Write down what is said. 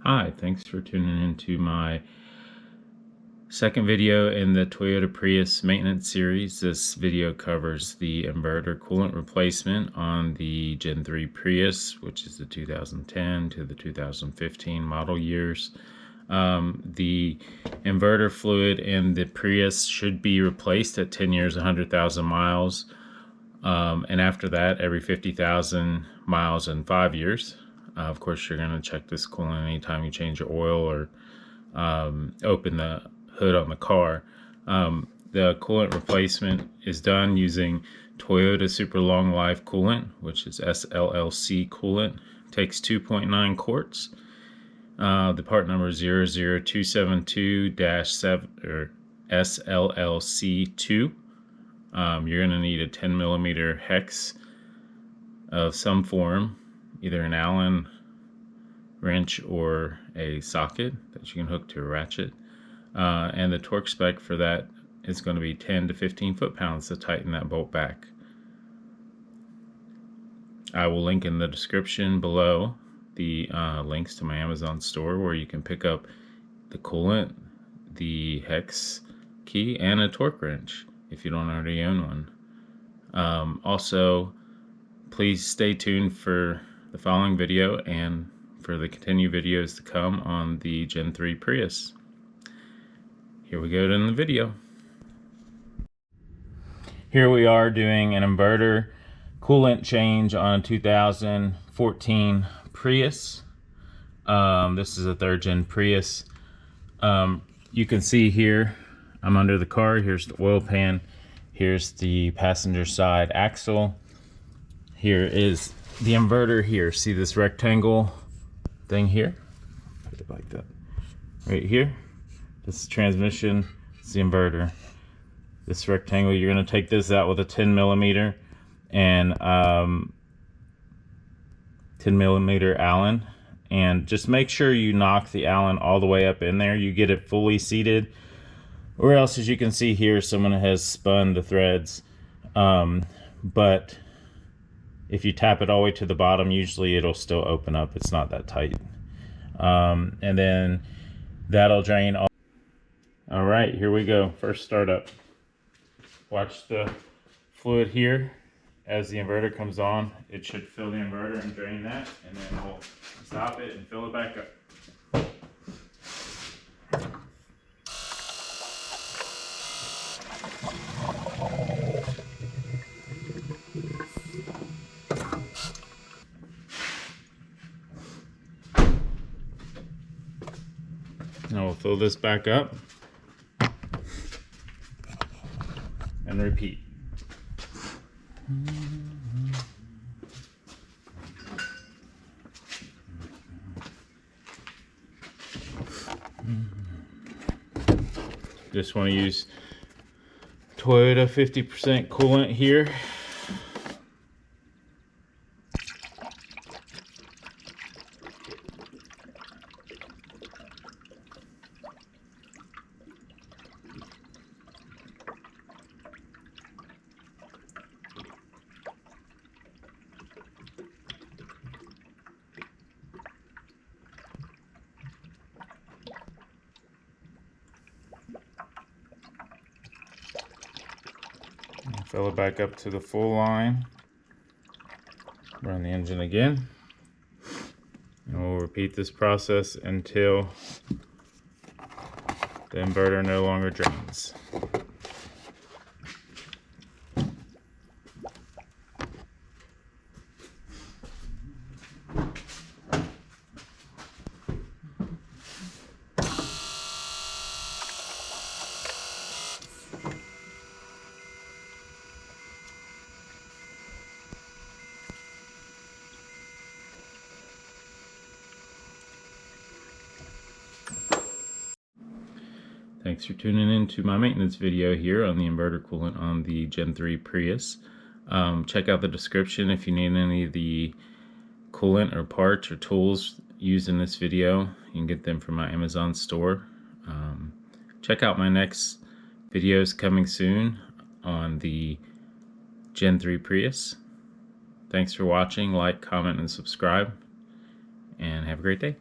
Hi, thanks for tuning into my second video in the Toyota Prius maintenance series. This video covers the inverter coolant replacement on the Gen 3 Prius, which is the 2010 to the 2015 model years. The inverter fluid in the Prius should be replaced at 10 years, 100,000 miles. And after that, every 50,000 miles and 5 years. Of course, you're going to check this coolant anytime you change your oil or open the hood on the car. The coolant replacement is done using Toyota Super Long Life Coolant, which is SLLC coolant. Takes 2.9 quarts. The part number is 00272-7 or SLLC2. You're going to need a 10 millimeter hex of some form, either an Allen wrench or a socket that you can hook to a ratchet. And the torque spec for that is going to be 10 to 15 foot-pounds to tighten that bolt back. I will link in the description below the links to my Amazon store where you can pick up the coolant, the hex key, and a torque wrench if you don't already own one. Also, please stay tuned for the following video and for the continued videos to come on the Gen 3 Prius. Here we go to the video. Here we are doing an inverter coolant change on a 2014 Prius. This is a 3rd gen Prius. You can see here, I'm under the car. Here's the oil pan. Here's the passenger side axle. Here is the inverter here. See this rectangle thing here? Put it like that. Right here. This is transmission. It's the inverter. This rectangle, you're going to take this out with a 10 millimeter and 10 millimeter Allen. And just make sure you knock the Allen all the way up in there. You get it fully seated. Or else, as you can see here, someone has spun the threads. But if you tap it all the way to the bottom, usually it'll still open up. It's not that tight. And then that'll drain all. All right, here we go. First startup. Watch the fluid here. As the inverter comes on, it should fill the inverter and drain that, and then we'll stop it and fill it back up. Now we'll fill this back up and repeat. Just want to use Toyota 50% coolant here. Fill it back up to the full line. Run the engine again. And we'll repeat this process until the inverter no longer drains. Thanks for tuning in to my maintenance video here on the inverter coolant on the Gen 3 Prius. Check out the description if you need any of the coolant or parts or tools used in this video. You can get them from my Amazon store. Check out my next videos coming soon on the Gen 3 Prius. Thanks for watching. Like, comment, and subscribe. And have a great day.